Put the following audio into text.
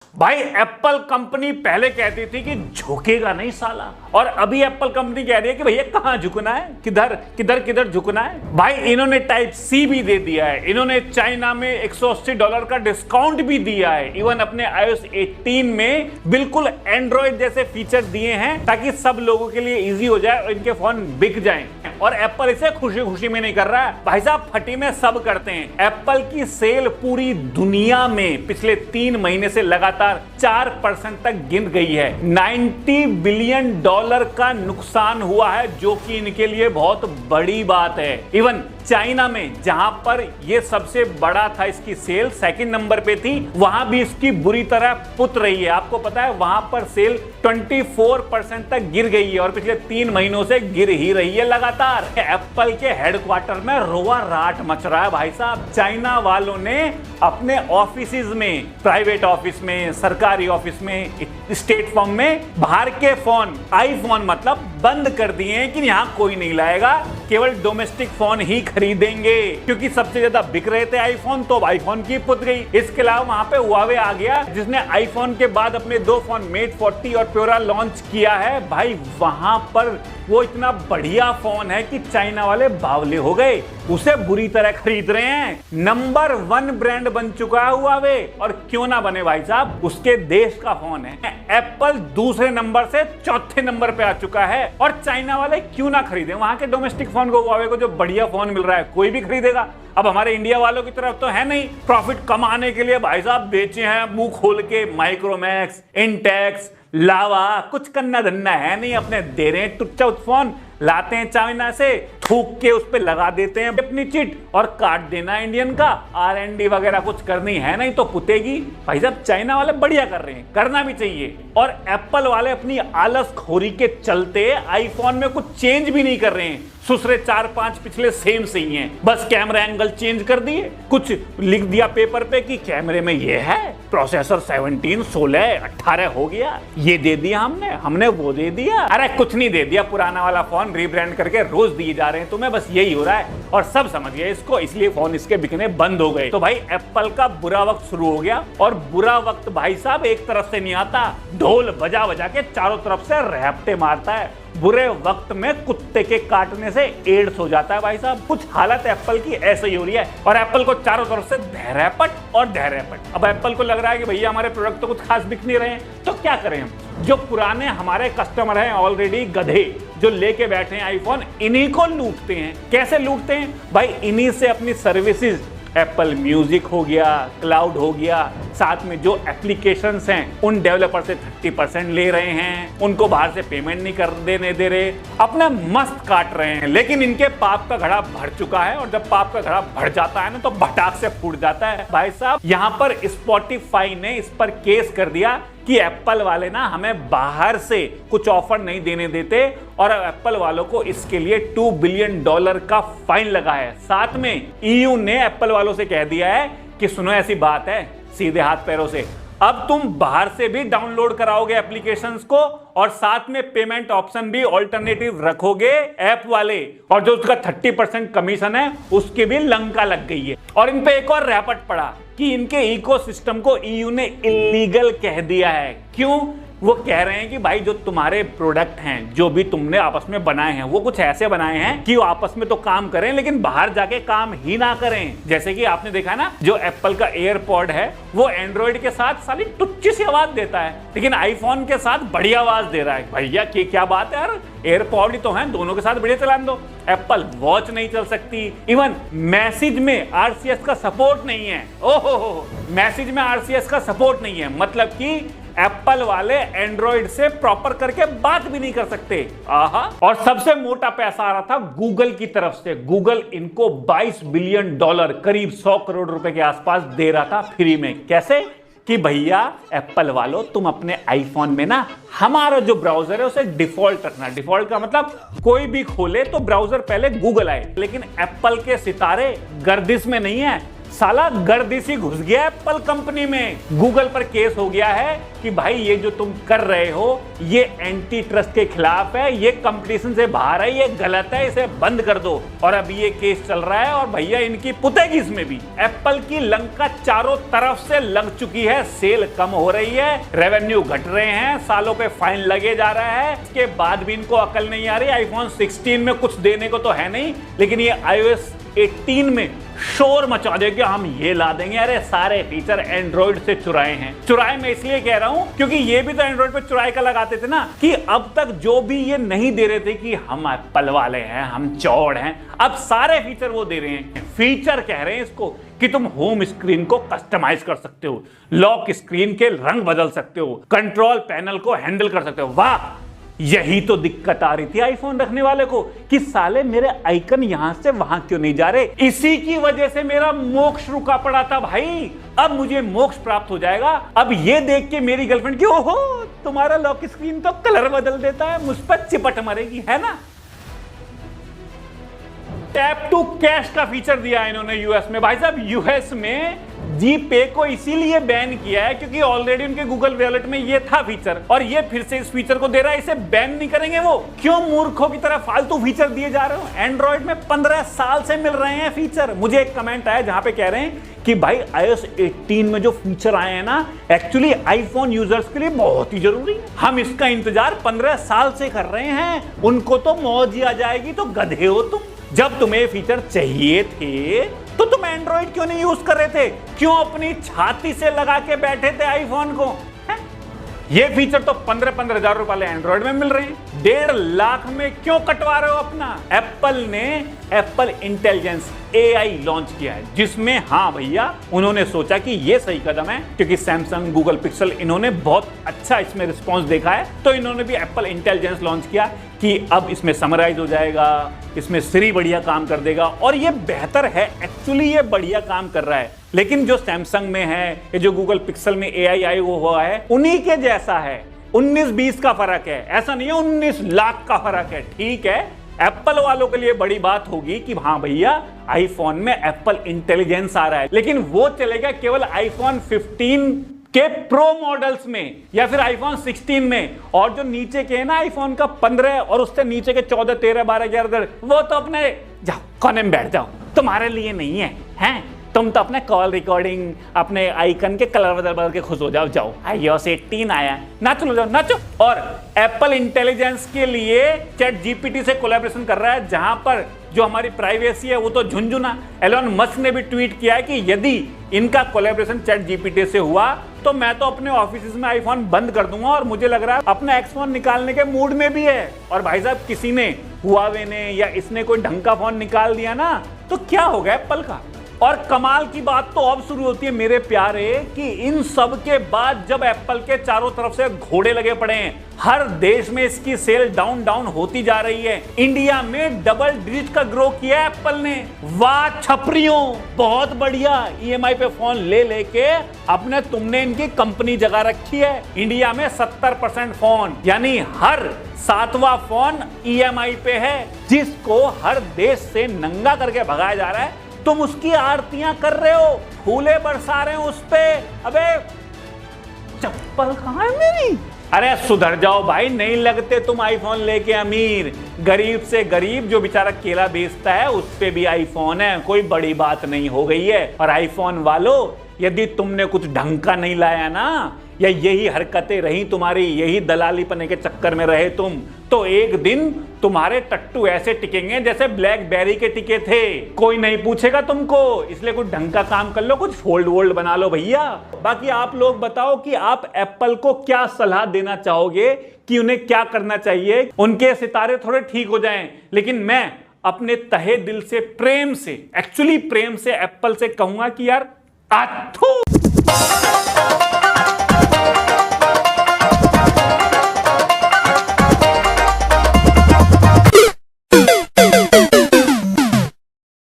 भाई Apple company पहले कहती थी कि झुकेगा नहीं साला, और अभी एप्पल कंपनी कह रही है कि भैया कहां झुकना है, किधर किधर किधर झुकना है। भाई इन्होंने टाइप सी भी दे दिया है, इन्होंने चाइना में $180 का डिस्काउंट भी दिया है, इवन अपने iOS 18 में बिल्कुल एंड्रॉइड जैसे फीचर दिए हैं ताकि सब लोगों के लिए इजी हो जाए और इनके फोन बिक जाएं। और एप्पल इसे खुशी खुशी में नहीं कर रहा है भाई साहब, फटी में सब करते हैं। एप्पल की सेल पूरी दुनिया में पिछले 3 महीने से लगातार 4% तक गिर गई है। $90 बिलियन का नुकसान हुआ है, जो कि इनके लिए बहुत बड़ी बात है। इवन चाइना में जहां पर यह सबसे बड़ा था, इसकी सेल सेकंड नंबर पे थी, वहां भी इसकी बुरी तरह पुत रही है। आपको पता है वहां पर सेल 24% तक गिर गई है और पिछले 3 महीनों से गिर ही रही है लगातार। एप्पल के हेडक्वार्टर में रोआ राट मच रहा है भाई साहब। चाइना वालों ने अपने ऑफिसेज में, प्राइवेट ऑफिस में, सरकारी ऑफिस में, स्टेट फॉर्म में बाहर के फोन, आईफोन मतलब बंद कर दिए हैं कि यहां कोई नहीं लाएगा, केवल डोमेस्टिक फोन ही खरीदेंगे, क्योंकि सबसे ज्यादा बिक रहे थे आईफोन, तो आईफोन की पुत गई। इसके अलावा वहां पे हुआवे आ गया, जिसने आईफोन के बाद अपने 2 फोन मेट 40 और प्योरा लॉन्च किया है। भाई वहां पर वो इतना बढ़िया फोन है कि चाइना वाले बावले हो गए, उसे बुरी तरह खरीद रहे हैं। नंबर 1 ब्रांड बन चुका है हुआवे, और क्यों ना बने भाई साहब, उसके देश का फोन है। एप्पल दूसरे नंबर से चौथे नंबर पे आ चुका है, और चाइना वाले क्यों ना खरीदे वहां के डोमेस्टिक फोन को, हुआवे को जो बढ़िया फोन मिल रहा है कोई भी खरीदेगा। अब हमारे इंडिया वालों की तरफ तो है नहीं, प्रॉफिट कमाने के लिए भाई साहब बेचे हैं मुंह खोल के, माइक्रोमैक्स, इंटेक्स, लावा, कुछ करना धन्ना है नहीं, अपने दे रहे हैं टुच्चा फोन, लाते हैं चाइना से, थूक के उस पे लगा देते हैं अपनी चिट और काट देना इंडियन का। R&D वगैरह कुछ करनी है नहीं तो पुतेगी। भाई साहब चाइना वाले बढ़िया कर रहे हैं, करना भी चाहिए। और एप्पल वाले अपनी आलस खोरी के चलते आईफोन में कुछ चेंज भी नहीं कर रहे हैं, दूसरे 4-5 पिछले सेम से ही हैं, बस कैमरा एंगल चेंज कर दिए, कुछ लिख दिया पेपर पे कि कैमरे में ये है, प्रोसेसर 17, 16, 18 हो गया, ये दे दिया हमने वो दे दिया। अरे कुछ नहीं दे दिया, पुराना वाला फोन रीब्रांड करके रोज दिए जा रहे हैं तुम्हें, बस यही हो रहा है और सब समझ गए इसको, इसलिए फोन इसके बिकने बंद हो गए। तो भाई एप्पल का बुरा वक्त शुरू हो गया, और बुरा वक्त भाई साहब एक तरफ से नहीं आता, ढोल बजा बजा के चारों तरफ से रैपटे मारता है। बुरे वक्त में कुत्ते के काटने से एड्स हो जाता है भाई साहब। कुछ हालत एप्पल की ऐसे ही हो रही है, और एप्पल को चारों तरफ से धैर्यपट और धैर्यपट। अब एप्पल को लग रहा है कि भैया हमारे प्रोडक्ट तो कुछ खास बिक नहीं रहे हैं, तो क्या करें हम? जो पुराने हमारे कस्टमर हैं ऑलरेडी गधे, जो लेके बैठे हैं आईफोन, इन्हीं को लूटते हैं। कैसे लूटते हैं भाई? इन्हीं से अपनी सर्विसेज, एप्पल म्यूजिक हो गया, क्लाउड हो गया, साथ में जो एप्लीकेशंस हैं उन डेवलपर से 30% ले रहे हैं, उनको बाहर से पेमेंट नहीं कर देने दे रहे, अपना मस्त काट रहे हैं। लेकिन इनके पाप का घड़ा भर चुका है, और जब पाप का घड़ा भर जाता है ना तो भटाक से फूट जाता है भाई साहब। यहाँ पर स्पॉटिफाई ने इस पर केस कर दिया कि एप्पल वाले ना हमें बाहर से कुछ ऑफर नहीं देने देते, और एप्पल वालों को इसके लिए $2 बिलियन का फाइन लगा है। साथ में EU ने एप्पल वालों से कह दिया है कि सुनो ऐसी बात है, सीधे हाथ पैरों से अब तुम बाहर से भी डाउनलोड कराओगे एप्लीकेशंस को, और साथ में पेमेंट ऑप्शन भी ऑल्टरनेटिव रखोगे ऐप वाले, और जो उसका 30% कमीशन है उसकी भी लंका लग गई है। और इन पे एक और रैपट पड़ा कि इनके इकोसिस्टम को EU ने इलीगल कह दिया है। क्यों? वो कह रहे हैं कि भाई जो तुम्हारे प्रोडक्ट हैं, जो भी तुमने आपस में बनाए हैं, वो कुछ ऐसे बनाए हैं कि वो आपस में तो काम करें लेकिन बाहर जाके काम ही ना करें। जैसे कि आपने देखा ना, जो एप्पल का एयरपॉड है वो एंड्रॉइड के साथ साली टुच्ची सी आवाज देता है, लेकिन आईफोन के साथ बढ़िया आवाज दे रहा है। भैया क्या बात है यार, एयरपॉड ही तो है, दोनों के साथ बढ़िया चलाने दो। एप्पल वॉच नहीं चल सकती, इवन मैसेज में RCS का सपोर्ट नहीं है। ओहो, मैसेज में RCS का सपोर्ट नहीं है, मतलब कि एप्पल वाले एंड्रॉइड से प्रॉपर करके बात भी नहीं कर सकते। आहा। और सबसे मोटा पैसा आ रहा था गूगल की तरफ से। गूगल इनको $22 बिलियन, करीब 100 करोड़ रुपए के आसपास दे रहा था फ्री में। कैसे? कि भैया एप्पल वालों तुम अपने आईफोन में ना हमारा जो ब्राउजर है उसे डिफॉल्ट रखना। डिफॉल्ट का मतलब कोई भी खोले तो ब्राउजर पहले गूगल आए, लेकिन एप्पल के सितारे गर्दिश में नहीं है, साला गर्दी सी घुस गया एप्पल कंपनी में। गूगल पर केस हो गया है कि भाई ये जो तुम कर रहे हो ये एंटी ट्रस्ट के खिलाफ है, ये कंपटीशन से बाहर है, ये गलत है, इसे बंद कर दो। और अभी ये केस चल रहा है और भैया इनकी पुतेगी इसमें भी। एप्पल की लंका चारों तरफ से लग चुकी है, सेल कम हो रही है, रेवेन्यू घट रहे हैं, सालों पे फाइन लगे जा रहा है। इसके बाद भी इनको अकल नहीं आ रही। आईफोन 16 में कुछ देने को तो है नहीं, लेकिन ये iOS 18 में शोर मचा देंगे, हम ये ला देंगे। अरे सारे फीचर एंड्रॉइड से चुराए हैं। चुराए मैं इसलिए कह रहा हूं क्योंकि ये भी तो एंड्रॉइड पे चुराए का लगाते थे ना, कि अब तक जो भी ये नहीं दे रहे थे कि हम एप्पल वाले हैं, हम चौड़ हैं, अब सारे फीचर वो दे रहे हैं। फीचर कह रहे हैं इसको कि तुम होम स्क्रीन को कस्टमाइज कर सकते हो, लॉक स्क्रीन के रंग बदल सकते हो, कंट्रोल पैनल को हैंडल कर सकते हो। वाह, यही तो दिक्कत आ रही थी आईफोन रखने वाले को कि साले मेरे आइकन यहां से वहां क्यों नहीं जा रहे। इसी की वजह से मेरा मोक्ष रुका पड़ा था भाई। अब मुझे मोक्ष प्राप्त हो जाएगा। अब ये देख के मेरी गर्लफ्रेंड की ओहो तुम्हारा लॉक स्क्रीन तो कलर बदल देता है, मुझ पर चिपट मरेगी, है ना। टैप टू कैश का फीचर दिया है इन्होंने यूएस में। भाई साहब यूएस में जी पे को इसीलिए बैन किया है क्योंकि ऑलरेडी उनके गूगल वॉलेट में ये था फीचर, और ये फिर से इस फीचर को दे रहा है। इसे बैन नहीं करेंगे वो? क्यों मूर्खों की तरह फालतू फीचर दिए जा रहे हो? एंड्रॉइड में 15 साल से मिल रहे हैं फीचर। मुझे एक कमेंट आया जहां पे कह रहे हैं कि भाई iOS 18 में जो फीचर आए हैं ना, एक्चुअली आईफोन यूजर्स के लिए बहुत ही जरूरी है। हम इसका इंतजार 15 साल से कर रहे हैं, उनको तो मौज ही आ जाएगी। तो गधे हो तुम। जब तुम्हें फीचर चाहिए थे तो तुम एंड्रॉइड क्यों नहीं यूज कर रहे थे? क्यों अपनी छाती से लगा के बैठे थे आईफोन को? ये फीचर तो 15-15 हजार रुपए वाले एंड्रॉइड में मिल रहे हैं, 1.5 लाख में क्यों कटवा रहे हो अपना? एप्पल ने एप्पल इंटेलिजेंस AI लॉन्च किया है, जिसमें हाँ भैया उन्होंने सोचा कि ये सही कदम है क्योंकि सैमसंग, गूगल पिक्सल इन्होंने बहुत अच्छा इसमें रिस्पॉन्स देखा है, तो इन्होंने भी एप्पल इंटेलिजेंस लॉन्च किया कि अब इसमें समराइज हो जाएगा, इसमें सिरी बढ़िया काम कर देगा। और ये बेहतर है, एक्चुअली ये बढ़िया काम कर रहा है। लेकिन जो सैमसंग में है, ये जो गूगल पिक्सल में AI आई हुआ है, उन्हीं के जैसा है। 19-20 का फर्क है, ऐसा नहीं है 19 लाख का फर्क है। ठीक है, एप्पल वालों के लिए बड़ी बात होगी कि हाँ भैया आईफोन में एप्पल इंटेलिजेंस आ रहा है, लेकिन वो चलेगा केवल आईफोन 15 के प्रो मॉडल्स में या फिर आईफोन 16 में। और जो नीचे के है ना आईफोन का 15 और उससे नीचे के 14, 13, 12, 11, वो तो अपने जाओ कोने में बैठ जाओ, तुम्हारे लिए नहीं है, हैं? तुम तो अपने कॉल रिकॉर्डिंग, अपने आइकन के कलर बदल के खुश हो जाओ। जाओ iOS 18 आया, नाचो जाओ नाचो। और एप्पल इंटेलिजेंस के लिए चैट जीपीटी से कोलैबोरेशन कर रहा है, जहां पर जो हमारी प्राइवेसी है वो तो झुंझुना। एलोन मस्क ने भी ट्वीट किया है कि यदि इनका कोलैबोरेशन चैट जीपीटी से हुआ तो मैं तो अपने ऑफिस में आईफोन बंद कर दूंगा, और मुझे लग रहा है अपना एक्स फोन निकालने के मूड में भी है। और भाई साहब किसी ने, हुआवे ने या इसने कोई ढंग का फोन निकाल दिया ना तो क्या हो गया एप्पल का। और कमाल की बात तो अब शुरू होती है मेरे प्यारे, कि इन सब के बाद जब एप्पल के चारों तरफ से घोड़े लगे पड़े हैं, हर देश में इसकी सेल डाउन होती जा रही है। इंडिया में डबल डिजिट का ग्रो किया है एप्पल ने। वाह छपरियों, बहुत बढ़िया। EMI पे फोन ले लेके अपने तुमने इनकी कंपनी जगा रखी है। इंडिया में 70% फोन, यानी हर 7वां फोन EMI पे है, जिसको हर देश से नंगा करके भगाया जा रहा है। तुम उसकी आरतियां कर रहे हो, फूले बरसा रहे हो उस पे। अबे चप्पल कहां है मेरी? अरे सुधर जाओ भाई, नहीं लगते तुम आईफोन लेके अमीर। गरीब से गरीब जो बेचारा केला बेचता है उस पे भी आईफोन है, कोई बड़ी बात नहीं हो गई है। और आईफोन वालों, यदि तुमने कुछ ढंग का नहीं लाया ना, या यही हरकतें रही तुम्हारी, यही दलाली पने के चक्कर में रहे तुम, तो एक दिन तुम्हारे टट्टू ऐसे टिकेंगे जैसे ब्लैकबेरी के टिके थे। कोई नहीं पूछेगा तुमको, इसलिए कुछ ढंग का काम कर लो, कुछ फोल्ड वोल्ड बना लो भैया। बाकी आप लोग बताओ कि आप एप्पल को क्या सलाह देना चाहोगे कि उन्हें क्या करना चाहिए, उनके सितारे थोड़े ठीक हो जाएं। लेकिन मैं अपने तहे दिल से प्रेम से, एक्चुअली प्रेम से एप्पल से कहूंगा कि यार आथू